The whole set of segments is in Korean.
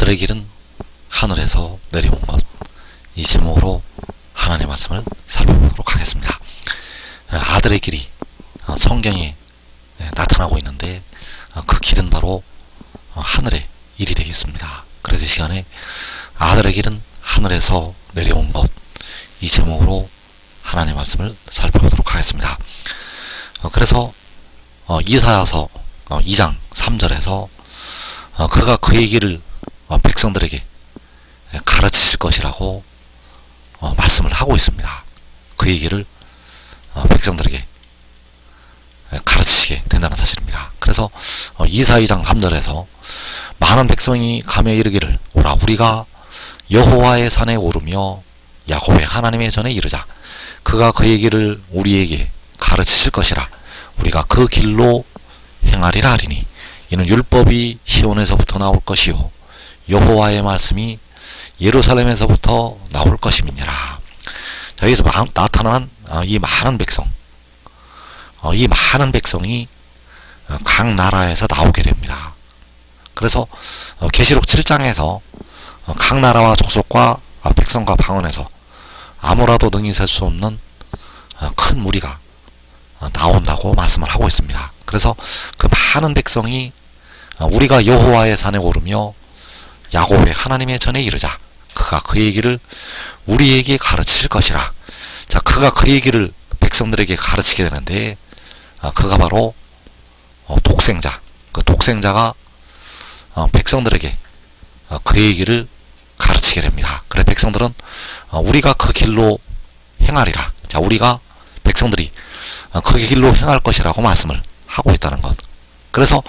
아들의 길은 하늘에서 내려온 것, 이 제목으로 하나님의 말씀을 살펴보도록 하겠습니다. 아들의 길이 성경에 나타나고 있는데 그 길은 바로 하늘의 일이 되겠습니다. 그래서 이 시간에 아들의 길은 하늘에서 내려온 것, 이 제목으로 하나님의 말씀을 살펴보도록 하겠습니다. 그래서 이사야서 2장 3절에서 그가 그의 길을 백성들에게 가르치실 것이라고 말씀을 하고 있습니다. 그의 길을 백성들에게 가르치시게 된다는 사실입니다. 그래서 이사야 2장 3절에서 많은 백성이 가며 이르기를 오라 우리가 여호와의 산에 오르며 야곱의 하나님의 전에 이르자 그가 그의 길을 우리에게 가르치실 것이라 우리가 그 길로 행하리라 하리니 이는 율법이 시온에서부터 나올 것이요 여호와의 말씀이 예루살렘에서부터 나올 것임이니라. 여기서 나타난 이 많은 백성, 이 많은 백성이 각 나라에서 나오게 됩니다. 그래서 계시록 7장에서 각 나라와 족속과 백성과 방언에서 아무라도 능히 셀 수 없는 큰 무리가 나온다고 말씀을 하고 있습니다. 그래서 그 많은 백성이 우리가 여호와의 산에 오르며 야곱의 하나님의 전에 이르자 그가 그의 길을 우리에게 가르치실 것이라. 자, 그가 그의 길을 백성들에게 가르치게 되는데 그가 바로 독생자, 그 독생자가 백성들에게 그의 길을 가르치게 됩니다. 그래 백성들은 우리가 그 길로 행하리라. 자, 우리가 백성들이 그 길로 행할 것이라고 말씀을 하고 있다는 것. 그래서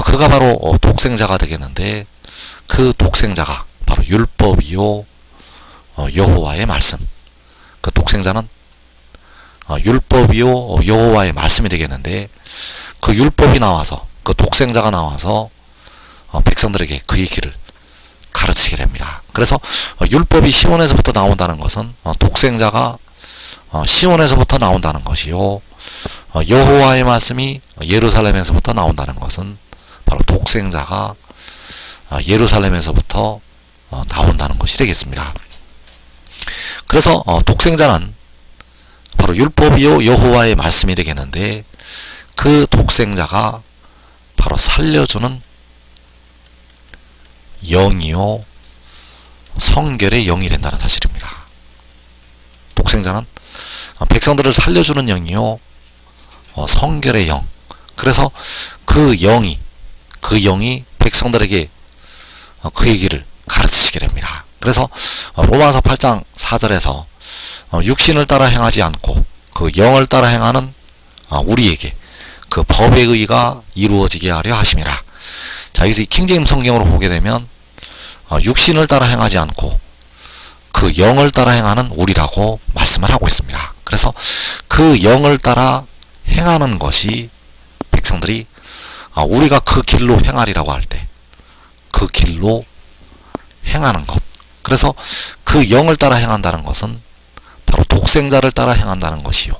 그가 바로 독생자가 되겠는데 그 독생자가 바로 율법이요 여호와의 말씀. 그 독생자는 율법이요 여호와의 말씀이 되겠는데 그 율법이 나와서 그 독생자가 나와서 백성들에게 그의 길을 가르치게 됩니다. 그래서 율법이 시온에서부터 나온다는 것은 독생자가 시온에서부터 나온다는 것이요 여호와의 말씀이 예루살렘에서부터 나온다는 것은 바로 독생자가 예루살렘에서부터 나온다는 것이 되겠습니다. 그래서 독생자는 바로 율법이요 여호와의 말씀이 되겠는데 그 독생자가 바로 살려주는 영이요 성결의 영이 된다는 사실입니다. 독생자는 백성들을 살려주는 영이요 성결의 영. 그래서 그 영이 백성들에게 그의 길을 가르치시게 됩니다. 그래서 로마서 8장 4절에서 육신을 따라 행하지 않고 그 영을 따라 행하는 우리에게 그 법의 의가 이루어지게 하려 하심이라. 자, 여기서 이 킹제임 성경으로 보게 되면 육신을 따라 행하지 않고 그 영을 따라 행하는 우리라고 말씀을 하고 있습니다. 그래서 그 영을 따라 행하는 것이 백성들이 우리가 그 길로 행하리라고 할 때 그 길로 행하는 것. 그래서 그 영을 따라 행한다는 것은 바로 독생자를 따라 행한다는 것이요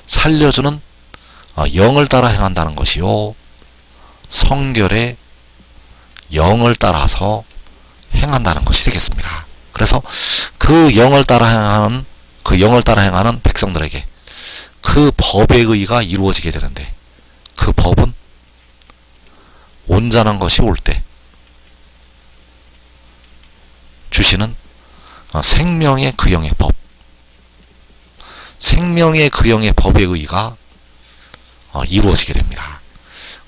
살려주는 영을 따라 행한다는 것이요 성결의 영을 따라서 행한다는 것이 되겠습니다. 그래서 그 영을 따라 행하는 백성들에게 그 법의 의가 이루어지게 되는데 그 법은 온전한 것이 올 때 주시는 생명의 그 영의 법, 생명의 그 영의 법의 의가 이루어지게 됩니다.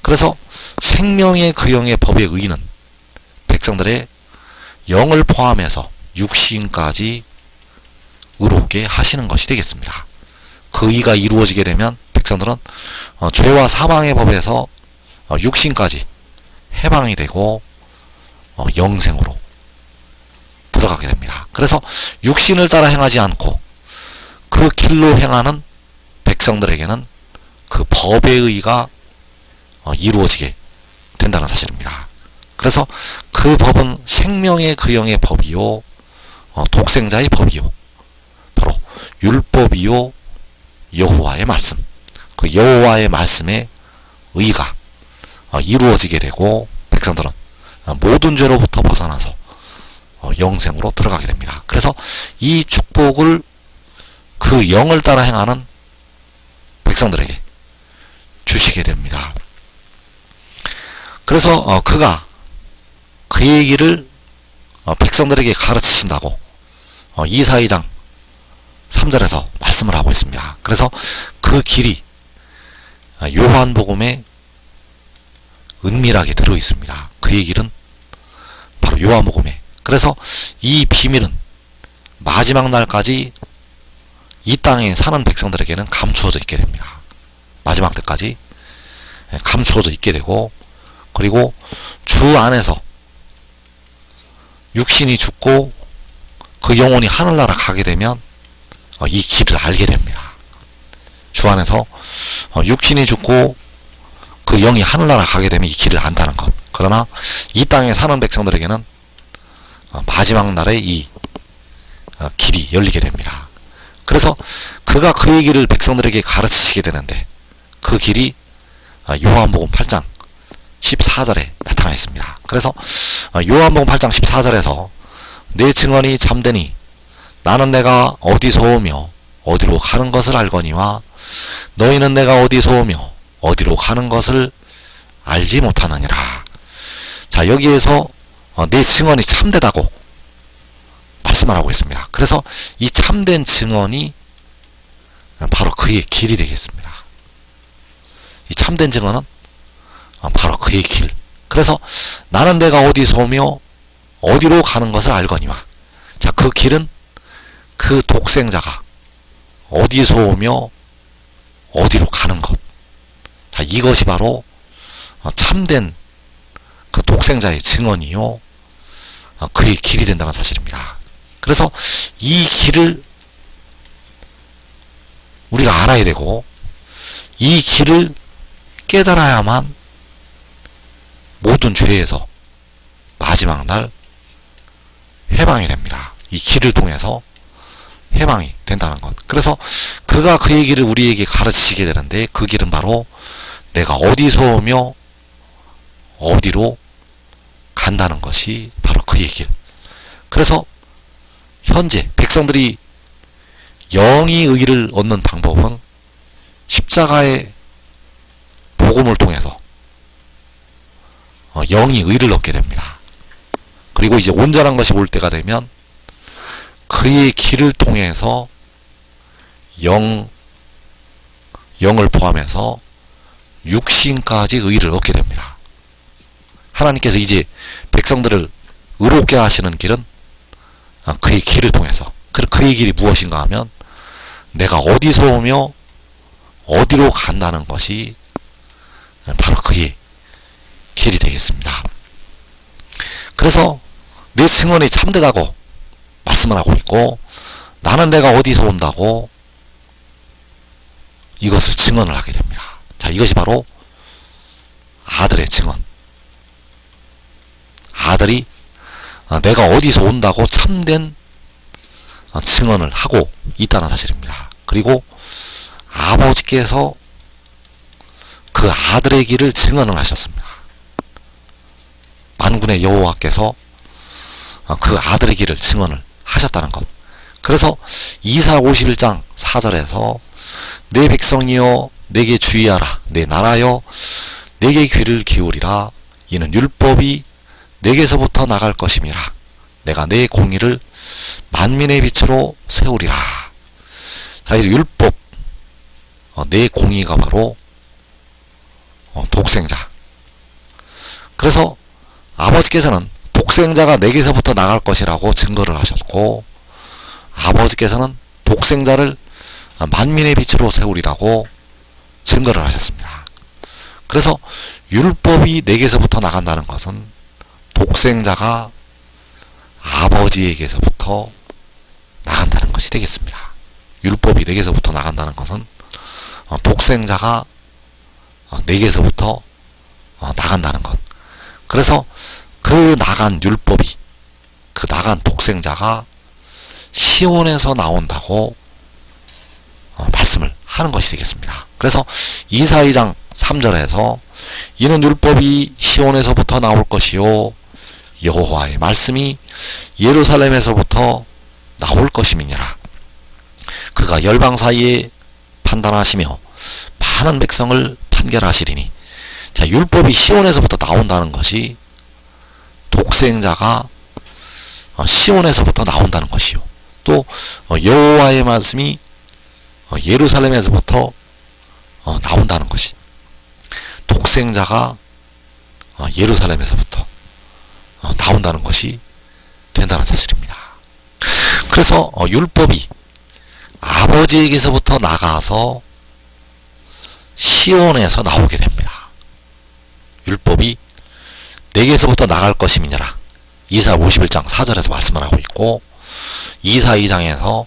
그래서 생명의 그 영의 법의 의는 백성들의 영을 포함해서 육신까지 의롭게 하시는 것이 되겠습니다. 그 의가 이루어지게 되면 백성들은 죄와 사망의 법에서 육신까지 해방이 되고 영생으로 들어가게 됩니다. 그래서 육신을 따라 행하지 않고 그 길로 행하는 백성들에게는 그 법의 의가 이루어지게 된다는 사실입니다. 그래서 그 법은 생명의 그 영의 법이요 독생자의 법이요 바로 율법이요 여호와의 말씀, 그 여호와의 말씀의 의가 이루어지게 되고 백성들은 모든 죄로부터 벗어나서 영생으로 들어가게 됩니다. 그래서 이 축복을 그 영을 따라 행하는 백성들에게 주시게 됩니다. 그래서 그가 그 얘기를 백성들에게 가르치신다고 이사 2장 3절에서 말씀을 하고 있습니다. 그래서 그 길이 요한복음에 은밀하게 들어 있습니다. 그 얘기는 바로 요한복음에. 그래서 이 비밀은 마지막 날까지 이 땅에 사는 백성들에게는 감추어져 있게 됩니다. 마지막 때까지 감추어져 있게 되고, 그리고 주 안에서 육신이 죽고 그 영혼이 하늘나라 가게 되면 이 길을 알게 됩니다. 주 안에서 육신이 죽고 그 영이 하늘나라 가게 되면 이 길을 안다는 것. 그러나 이 땅에 사는 백성들에게는 마지막 날에 이 길이 열리게 됩니다. 그래서 그가 그 얘기를 백성들에게 가르치시게 되는데, 그 길이 요한복음 8장 14절에 나타나 있습니다. 그래서 요한복음 8장 14절에서 내 증언이 참되니 나는 내가 어디서 오며 어디로 가는 것을 알거니와 너희는 내가 어디서 오며 어디로 가는 것을 알지 못하느니라. 자, 여기에서 내 증언이 참되다고 말씀을 하고 있습니다. 그래서 이 참된 증언이 바로 그의 길이 되겠습니다. 이 참된 증언은 바로 그의 길. 그래서 나는 내가 어디서 오며 어디로 가는 것을 알거니와. 자, 그 길은 그 독생자가 어디서 오며 어디로 가는 것. 자, 이것이 바로 참된 그 독생자의 증언이요, 그의 길이 된다는 사실입니다. 그래서 이 길을 우리가 알아야 되고, 이 길을 깨달아야만 모든 죄에서 마지막 날 해방이 됩니다. 이 길을 통해서 해방이 된다는 것. 그래서 그가 그 얘기를 우리에게 가르치시게 되는데, 그 길은 바로 내가 어디서 오며 어디로 간다는 것이 바로 그의 길. 그래서 현재 백성들이 영이 의를 얻는 방법은 십자가의 복음을 통해서 영이 의를 얻게 됩니다. 그리고 이제 온전한 것이 올 때가 되면 그의 길을 통해서 영을 포함해서 육신까지 의를 얻게 됩니다. 하나님께서 이제 백성들을 의롭게 하시는 길은 그의 길을 통해서. 그의 길이 무엇인가 하면 내가 어디서 오며 어디로 간다는 것이 바로 그의 길이 되겠습니다. 그래서 내 증언이 참되다고 말씀을 하고 있고, 나는 내가 어디서 온다고 이것을 증언을 하게 됩니다. 자, 이것이 바로 아들의 증언. 아들이 내가 어디서 온다고 참된 증언을 하고 있다는 사실입니다. 그리고 아버지께서 그 아들의 길을 증언을 하셨습니다. 만군의 여호와께서 그 아들의 길을 증언을 하셨다는 것. 그래서 이사 51장 4절에서 내 백성이여 내게 주의하라, 내 나라여 내게 귀를 기울이라, 이는 율법이 내게서부터 나갈 것임이라, 내가 내 공의를 만민의 빛으로 세우리라. 자, 이제 율법, 내 공의가 바로 독생자. 그래서 아버지께서는 독생자가 내게서부터 나갈 것이라고 증거를 하셨고, 아버지께서는 독생자를 만민의 빛으로 세우리라고 증거를 하셨습니다. 그래서 율법이 내게서부터 나간다는 것은 독생자가 아버지에게서부터 나간다는 것이 되겠습니다. 율법이 내게서부터 나간다는 것은 독생자가 내게서부터 나간다는 것. 그래서 그 나간 율법이, 그 나간 독생자가 시온에서 나온다고 말씀을 하는 것이 되겠습니다. 그래서 이사 2장 3절에서 이는 율법이 시온에서부터 나올 것이요 여호와의 말씀이 예루살렘에서부터 나올 것임이니라. 그가 열방 사이에 판단하시며 많은 백성을 판결하시리니. 자, 율법이 시온에서부터 나온다는 것이 독생자가 시온에서부터 나온다는 것이요. 또 여호와의 말씀이 예루살렘에서부터 나온다는 것이 독생자가 예루살렘에서부터 나온다는 것이 된다는 사실입니다. 그래서 율법이 아버지에게서부터 나가서 시온에서 나오게 됩니다. 율법이 내게서부터 나갈 것임이니라. 이사 51장 4절에서 말씀을 하고 있고, 이사 2장에서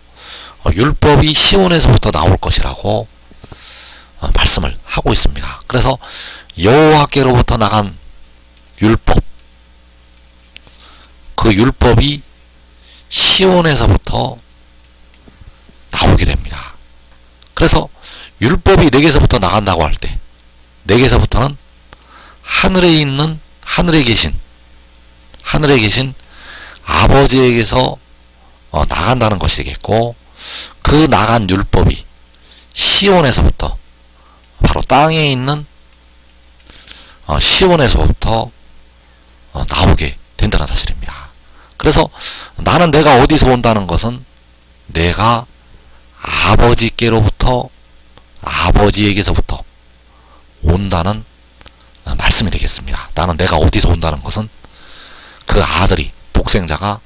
율법이 시온에서부터 나올 것이라고 말씀을 하고 있습니다. 그래서 여호와께로부터 나간 율법, 그 율법이 시온에서부터 나오게 됩니다. 그래서 율법이 내게서부터 나간다고 할 때, 내게서부터는 하늘에 계신 아버지에게서 나간다는 것이 되겠고, 그 나간 율법이 시온에서부터, 바로 땅에 있는 시온에서부터 나오게 된다는 사실입니다. 그래서 나는 내가 어디서 온다는 것은 내가 아버지께로부터, 아버지에게서부터 온다는 말씀이 되겠습니다. 나는 내가 어디서 온다는 것은 그 아들이, 독생자가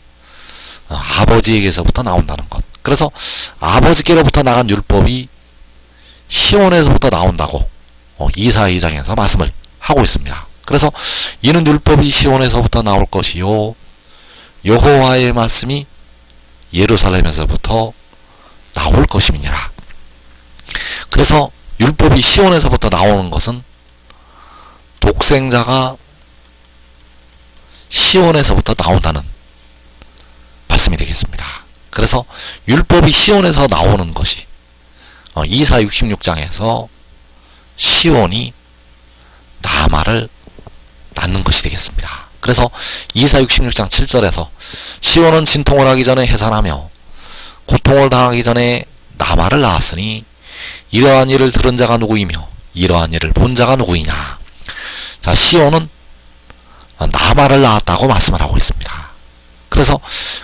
아버지에게서부터 나온다는 것. 그래서 아버지께로부터 나간 율법이 시온에서부터 나온다고 이사 2장에서 말씀을 하고 있습니다. 그래서 이는 율법이 시온에서부터 나올 것이요 여호와의 말씀이 예루살렘에서부터 나올 것임이니라. 그래서 율법이 시온에서부터 나오는 것은 독생자가 시온에서부터 나온다는 말씀이 되겠습니다. 그래서 율법이 시온에서 나오는 것이 이사 66장에서 시온이 나마를 낳는 것이 되겠습니다. 그래서 이사 66장 7절에서 시온은 진통을 하기 전에 해산하며 고통을 당하기 전에 나마를 낳았으니 이러한 일을 들은 자가 누구이며 이러한 일을 본 자가 누구이냐. 자, 시온은 나마를 낳았다고 말씀을 하고 있습니다. 그래서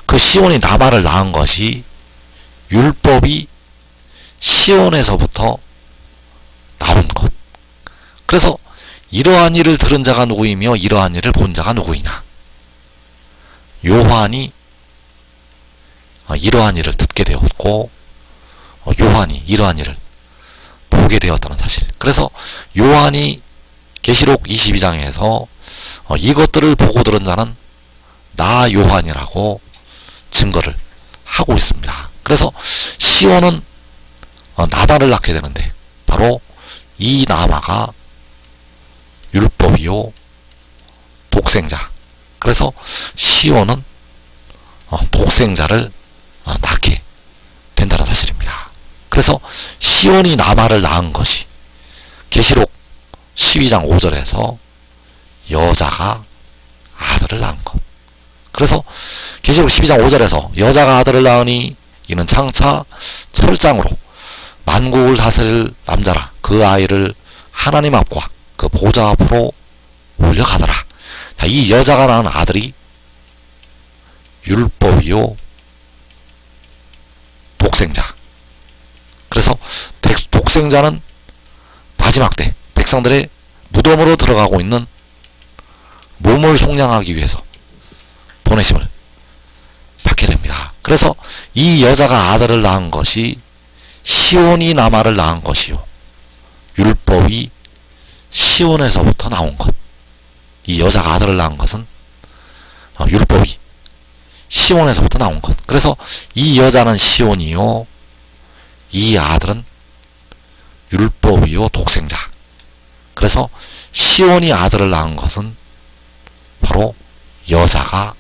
그 시온이 나마를 낳은 것이 율법이 시온에서부터 나온 것. 그래서 이러한 일을 들은 자가 누구이며 이러한 일을 본 자가 누구이냐. 요한이 이러한 일을 듣게 되었고 요한이 이러한 일을 보게 되었다는 사실. 그래서 요한이 계시록 22장에서 이것들을 보고 들은 자는 나 요한이라고 증거를 하고 있습니다. 그래서 시온은 나마를 낳게 되는데 바로 이 나마가 율법이요 독생자. 그래서 시온은 독생자를 낳게 된다는 사실입니다. 그래서 시온이 나마를 낳은 것이 계시록 12장 5절에서 여자가 아들을 낳은 것. 그래서 계시록 12장 5절에서 여자가 아들을 낳으니 이는 장차 철장으로 만국을 다스릴 남자라. 그 아이를 하나님 앞과 그 보좌 앞으로 올려가더라. 자, 이 여자가 낳은 아들이 율법이요 독생자. 그래서 독생자는 마지막 때 백성들의 무덤으로 들어가고 있는 몸을 속량하기 위해서 보내심을 받게 됩니다. 그래서 이 여자가 아들을 낳은 것이 시온이 나마를 낳은 것이요 율법이 시온에서부터 나온 것. 이 여자가 아들을 낳은 것은 율법이 시온에서부터 나온 것. 그래서 이 여자는 시온이요 이 아들은 율법이요 독생자. 그래서 시온이 아들을 낳은 것은 바로 여자가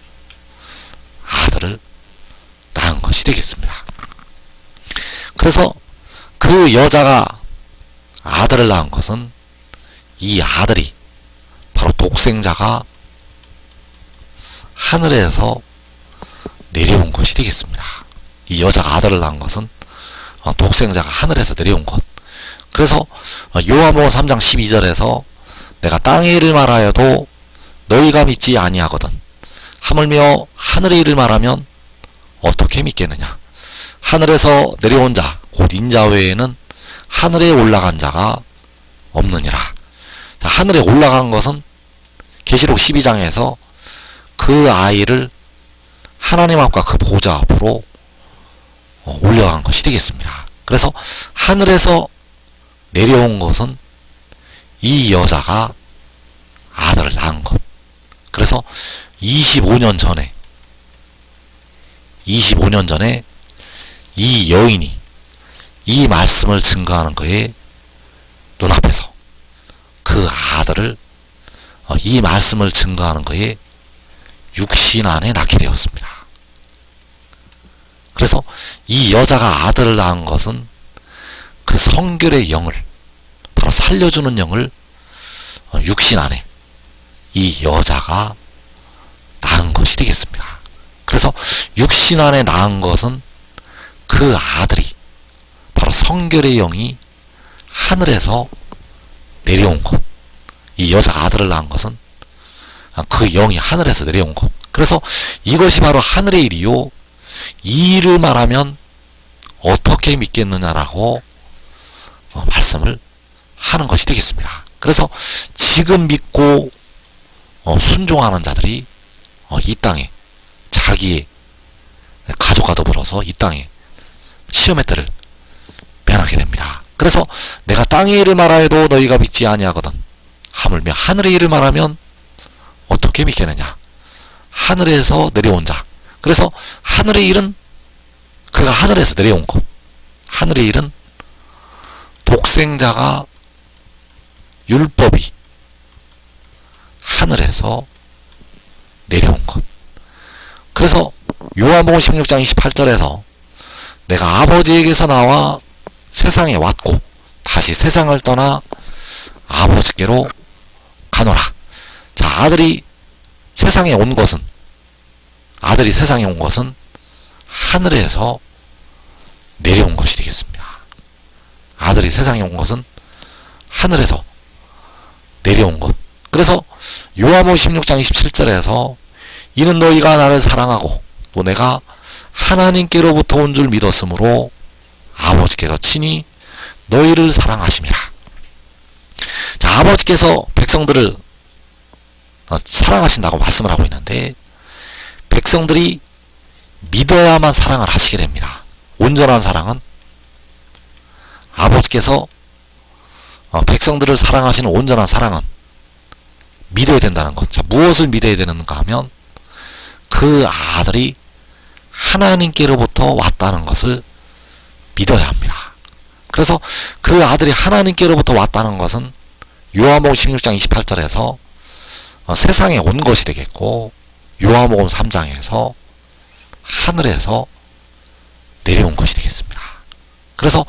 아들을 낳은 것이 되겠습니다. 그래서 그 여자가 아들을 낳은 것은 이 아들이 바로 독생자가 하늘에서 내려온 것이 되겠습니다. 이 여자가 아들을 낳은 것은 독생자가 하늘에서 내려온 것. 그래서 요한복음 3장 12절에서 내가 땅의 일을 말하여도 너희가 믿지 아니하거든 하물며 하늘의 일을 말하면 어떻게 믿겠느냐. 하늘에서 내려온 자 곧 인자 외에는 하늘에 올라간 자가 없느니라. 자, 하늘에 올라간 것은 계시록 12장에서 그 아이를 하나님 앞과 그 보좌 앞으로 올려간 것이 되겠습니다. 그래서 하늘에서 내려온 것은 이 여자가 아들을 낳은 것. 그래서 25년 전에 이 여인이 이 말씀을 증거하는 그의 눈앞에서 그 아들을 이 말씀을 증거하는 그의 육신 안에 낳게 되었습니다. 그래서 이 여자가 아들을 낳은 것은 그 성결의 영을 바로 살려주는 영을 육신 안에 이 여자가 낳은 것이 되겠습니다. 그래서 육신 안에 낳은 것은 그 아들이 바로 성결의 영이 하늘에서 내려온 것. 이 여자가 아들을 낳은 것은 그 영이 하늘에서 내려온 것. 그래서 이것이 바로 하늘의 일이요 이 일을 말하면 어떻게 믿겠느냐라고 말씀을 하는 것이 되겠습니다. 그래서 지금 믿고 순종하는 자들이 이 땅에 자기의 가족과 더불어서 이 땅에 시험의 때를 면하게 됩니다. 그래서 내가 땅의 일을 말하여도 너희가 믿지 아니하거든 하물며 하늘의 일을 말하면 어떻게 믿겠느냐. 하늘에서 내려온 자. 그래서 하늘의 일은 그가 하늘에서 내려온 것. 하늘의 일은 독생자가 율법이 하늘에서 내려온 것. 그래서 요한복음 16장 28절에서 내가 아버지에게서 나와 세상에 왔고 다시 세상을 떠나 아버지께로 가노라. 자, 아들이 세상에 온 것은 하늘에서 내려온 것이 되겠습니다. 아들이 세상에 온 것은 하늘에서 내려온 것. 그래서 요한복음 16장 27절에서 이는 너희가 나를 사랑하고 또 내가 하나님께로부터 온 줄 믿었으므로 아버지께서 친히 너희를 사랑하심이라. 자, 아버지께서 백성들을 사랑하신다고 말씀을 하고 있는데 백성들이 믿어야만 사랑을 하시게 됩니다. 온전한 사랑은 아버지께서 백성들을 사랑하시는 온전한 사랑은 믿어야 된다는 것. 자, 무엇을 믿어야 되는가 하면 그 아들이 하나님께로부터 왔다는 것을 믿어야 합니다. 그래서 그 아들이 하나님께로부터 왔다는 것은 요한복음 16장 28절에서 세상에 온 것이 되겠고 요한복음 3장에서 하늘에서 내려온 것이 되겠습니다. 그래서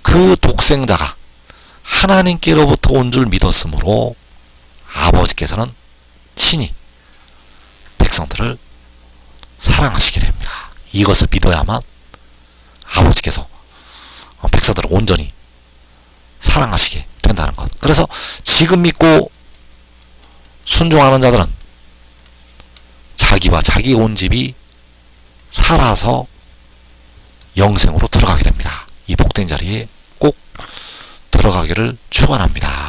그 독생자가 하나님께로부터 온 줄 믿었으므로 아버지께서는 친히 백성들을 사랑하시게 됩니다. 이것을 믿어야만 아버지께서 백성들을 온전히 사랑하시게 된다는 것. 그래서 지금 믿고 순종하는 자들은 자기와 자기 온 집이 살아서 영생으로 들어가게 됩니다. 이 복된 자리에 꼭 들어가기를 축원합니다.